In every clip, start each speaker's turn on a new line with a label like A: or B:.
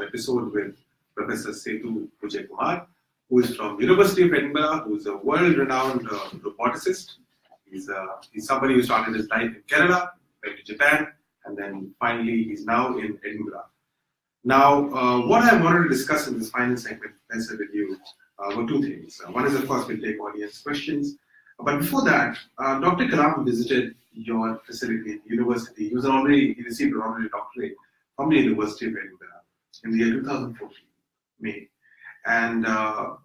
A: our episode with Professor Sethu who is from University of Edinburgh, who is a world-renowned roboticist. He's somebody who started his life in Canada, went to Japan, and then finally he's now in Edinburgh. Now, what I wanted to discuss in this final segment, Professor, with you, were two things. One is, of course, we'll take audience questions. But before that, Dr. Kalam visited your facility, university. He received an honorary doctorate from the University of Edinburgh in the year 2014, May. And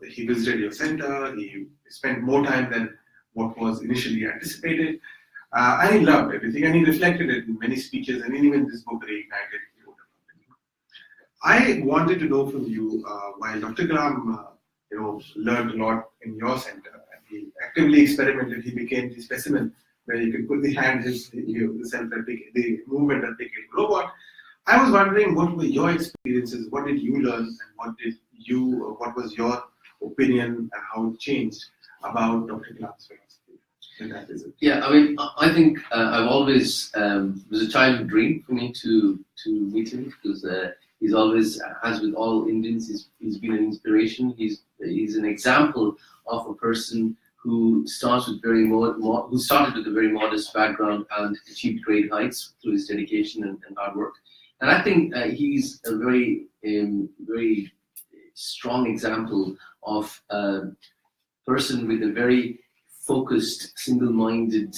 A: he visited your center. He spent more time than what was initially anticipated. And he loved everything, and he reflected it in many speeches, and even this book, Reignited. I wanted to know from you, while Dr. Kalam, learned a lot in your center, and he actively experimented. He became the specimen where you could put the hand, the movement replicating robot. I was wondering, what were your experiences? What did you learn, and what was your opinion, and how it changed about Dr. Kalam's philosophy in that visit?
B: Yeah, I think I've always it was a childhood dream for me to meet him, because he's always, as with all Indians, he's been an inspiration. He's an example of a person who started with a very modest background and achieved great heights through his dedication and hard work. And I think he's a very, very strong example of a person with a very focused, single-minded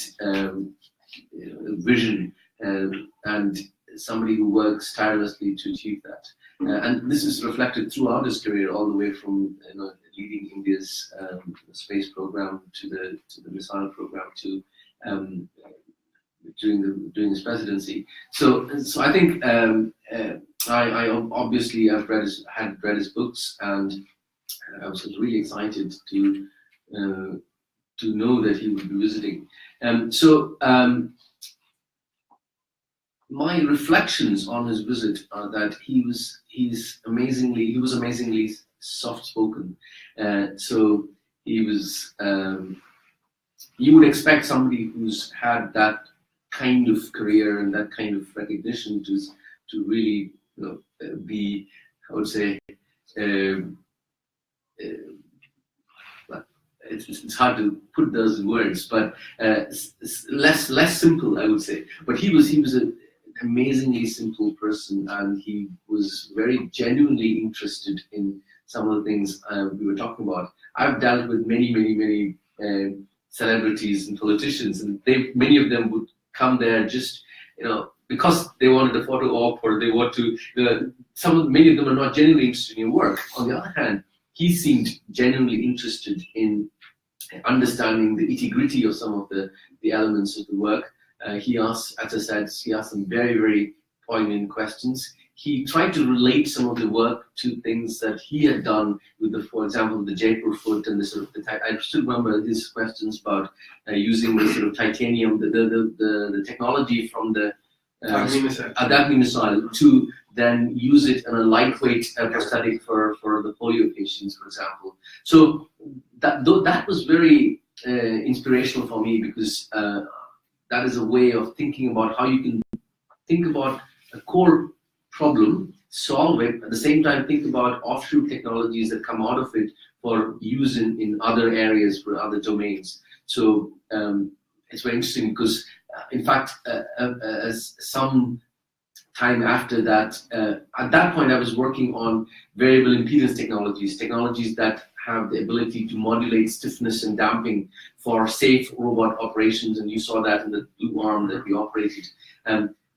B: vision, and somebody who works tirelessly to achieve that. And this is reflected throughout his career, all the way from leading India's space program to the missile program to during his presidency. So I think I obviously had read his books, and I was really excited to know that he would be visiting. My reflections on his visit are that he was amazingly soft-spoken. So he was. You would expect somebody who's had that kind of career and that kind of recognition to really, be, I would say, it's hard to put those in words, but less simple, I would say. But he was an amazingly simple person, and he was very genuinely interested in some of the things we were talking about. I've dealt with many celebrities and politicians, and many of them would come there just because they wanted a photo op, or they want to. Many of them are not genuinely interested in your work. On the other hand, he seemed genuinely interested in understanding the nitty-gritty of some of the elements of the work. He asked, as I said, some very, very poignant questions. He tried to relate some of the work to things that he had done with for example, the Jaipur foot and I still remember his questions about using the sort of titanium, the technology from the Adagni missile to then use it in a lightweight prosthetic for the polio patients, for example. So that was very inspirational for me, because that is a way of thinking about how you can think about a core problem, solve it, at the same time think about offshoot technologies that come out of it for use in other areas, for other domains. So it's very interesting, because in fact, as some time after that, at that point I was working on variable impedance technologies that have the ability to modulate stiffness and damping for safe robot operations, and you saw that in the blue arm that we operated.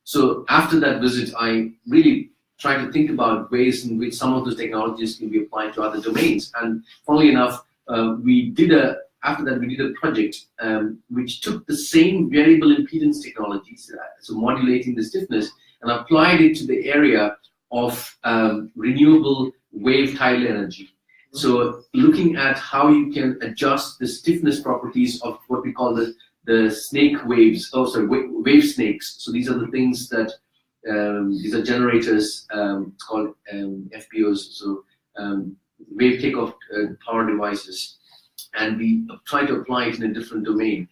B: So after that visit, I really tried to think about ways in which some of those technologies can be applied to other domains. And funnily enough, we did a project which took the same variable impedance technologies, so modulating the stiffness, and applied it to the area of renewable wave tidal energy. So looking at how you can adjust the stiffness properties of what we call the snake waves, wave snakes. So these are the things that, these are generators, it's called FPOs, so wave takeoff power devices. And we try to apply it in a different domain.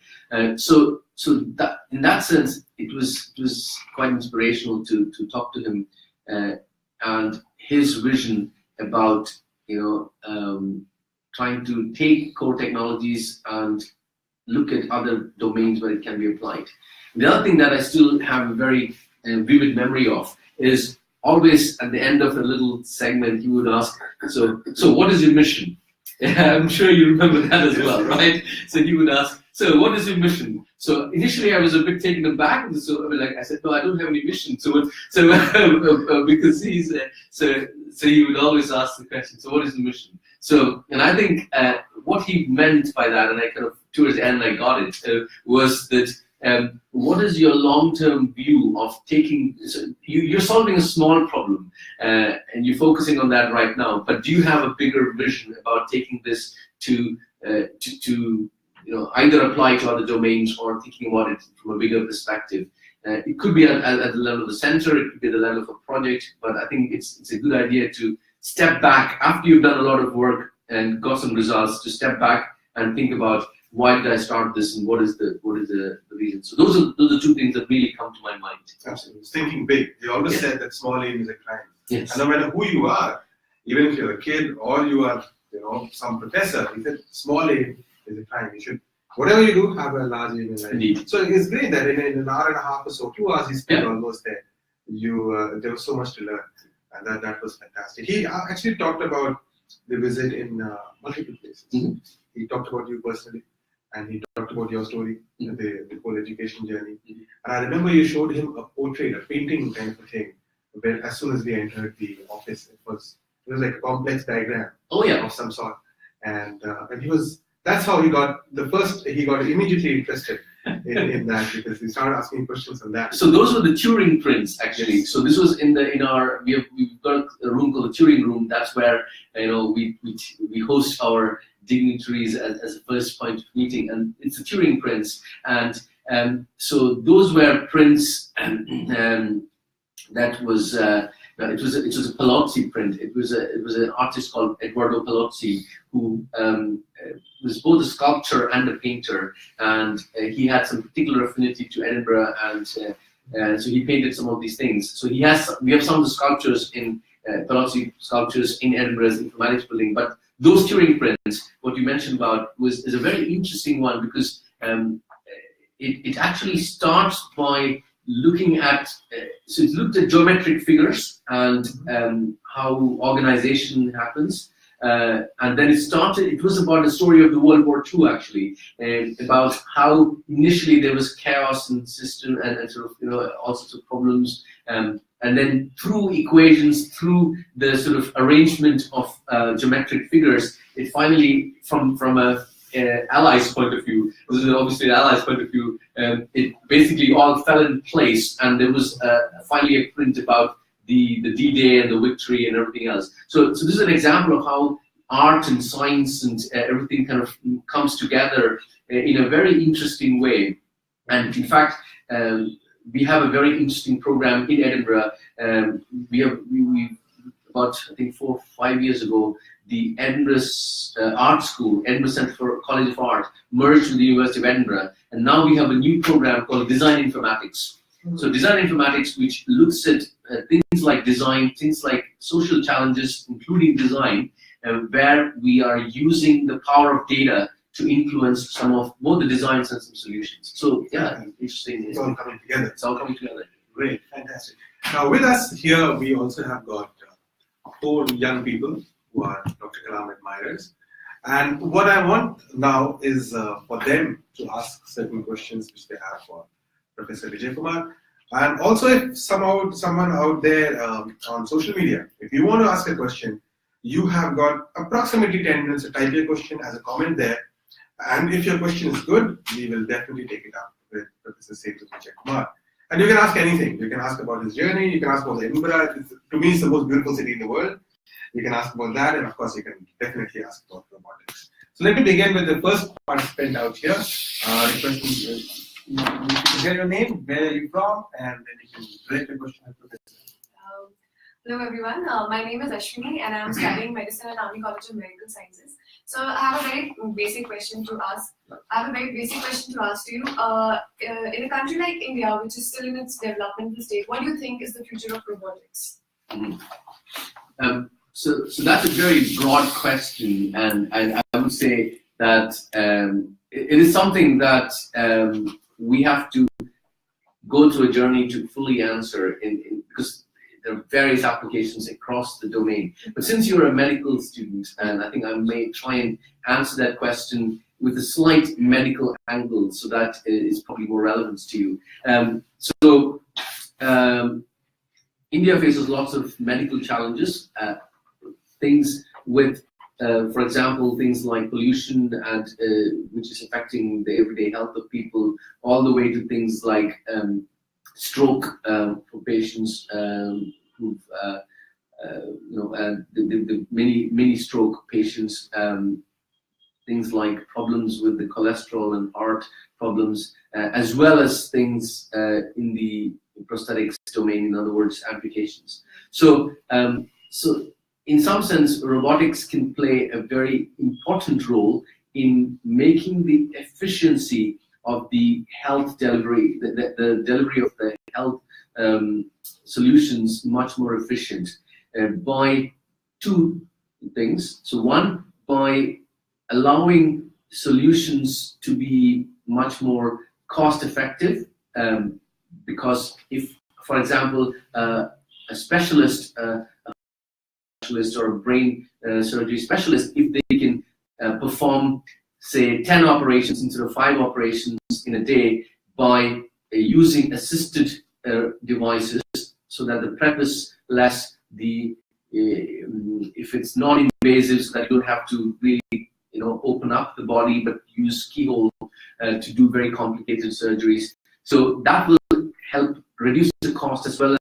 B: So that, in that sense, it was quite inspirational to talk to him, and his vision about trying to take core technologies and look at other domains where it can be applied. The other thing that I still have a very vivid memory of is always at the end of a little segment, he would ask, so what is your mission? I'm sure you remember that as well, right? So he would ask, so what is your mission? So initially I was a bit taken aback. So I said, no, I don't have any mission. So because so he would always ask the question, so what is the mission? So, and I think what he meant by that, and I kind of, towards the end I got it, was that what is your long-term view of taking, so you're solving a small problem and you're focusing on that right now, but do you have a bigger vision about taking this to either apply to other domains or thinking about it from a bigger perspective? It could be at the level of the center, it could be at the level of a project, but I think it's a good idea to step back after you've done a lot of work and got some results, to step back and think about, why did I start this, and what is the reason? So those are two things that really come to my mind.
A: Absolutely. Thinking big. They always said that small aim is a crime.
B: Yes.
A: And no matter who you are, even if you're a kid or you are, some professor, he said small aim is a crime. You should, whatever you do, have a large aim in life.
B: Indeed.
A: So it's great that in an hour and a half or so, 2 hours he spent almost there. There was so much to learn, and that was fantastic. He actually talked about the visit in multiple places.
B: Mm-hmm.
A: He talked about you personally, and he talked about your story, the whole education journey. Mm-hmm. And I remember you showed him a portrait, a painting kind of a thing, where as soon as we entered the office, it was like a complex diagram of some sort. And that's how he got immediately interested in that, because he started asking questions on that.
B: So those were the Turing prints, actually. Yes. So this was we've got a room called the Turing room. That's where we host our dignitaries as a first point of meeting, and it's the Turing prints. And so those were prints, and that was. It was a Palozzi print. It was an artist called Eduardo Palozzi who was both a sculptor and a painter, and he had some particular affinity to Edinburgh, and so he painted some of these things. So we have some of the sculptures in Palozzi sculptures in Edinburgh's informatics building. But those Turing prints, what you mentioned about, is a very interesting one, because it actually starts by looking at, so it looked at geometric figures and how organization happens. And then it was about the story of the World War II, actually, about how initially there was chaos in the system and sort of, all sorts of problems. And then through equations, through the sort of arrangement of geometric figures, it finally, from a Allies' point of view, this is obviously an Allies' point of view, it basically all fell in place, and there was finally a print about the D-Day and the victory and everything else. So this is an example of how art and science and everything kind of comes together in a very interesting way. And in fact, we have a very interesting program in Edinburgh. We about, I think, 4 or 5 years ago, the Edinburgh Art School, Edinburgh Centre for College of Art, merged with the University of Edinburgh, and now we have a new program called Design Informatics. So Design Informatics, which looks at things like design, things like social challenges, including design, where we are using the power of data to influence some of both the designs and some solutions. So yeah, interesting.
A: It's all coming together.
B: It's all coming together.
A: Great, fantastic. Now with us here, we also have got 4 young people who are Dr. Kalam admirers. And what I want now is for them to ask certain questions which they have for Professor Vijay Kumar. And also, if someone out there on social media, if you want to ask a question, you have got approximately 10 minutes to type your question as a comment there. And if your question is good, we will definitely take it up with Professor Sethu Vijay Kumar. And you can ask anything. You can ask about his journey. You can ask about Edinburgh. To me, it's the most beautiful city in the world. You can ask about that. And of course, you can definitely ask about robotics. So let me begin with the first participant out here. Requesting you can get your name, where are you from, and then you can direct your question to Professor.
C: Hello everyone, my name is Ashwini and I am studying medicine at Army College of Medical Sciences. So I have a very basic question to ask. To you. In a country like India, which is still in its developmental state, what do you think is the future of robotics?
B: So that's a very broad question, and I would say that it is something that we have to go through a journey to fully answer, because there are various applications across the domain. But since you're a medical student, and I think I may try and answer that question with a slight medical angle, so that it is probably more relevant to you. India faces lots of medical challenges, things with, for example, things like pollution, and which is affecting the everyday health of people, all the way to things like stroke for patients who've, the many stroke patients, things like problems with the cholesterol and heart problems, as well as things in the prosthetics domain, in other words, amputations. So in some sense, robotics can play a very important role in making the efficiency of the health delivery, the delivery of the health solutions much more efficient by two things. So one, by allowing solutions to be much more cost effective, because if, for example, a specialist or a brain surgery specialist, if they can perform, say, 10 operations instead of 5 operations in a day by using assisted devices, so that the prep is less, if it's non-invasive, so that you don't have to really open up the body, but use keyhole to do very complicated surgeries. So that will help reduce the cost as well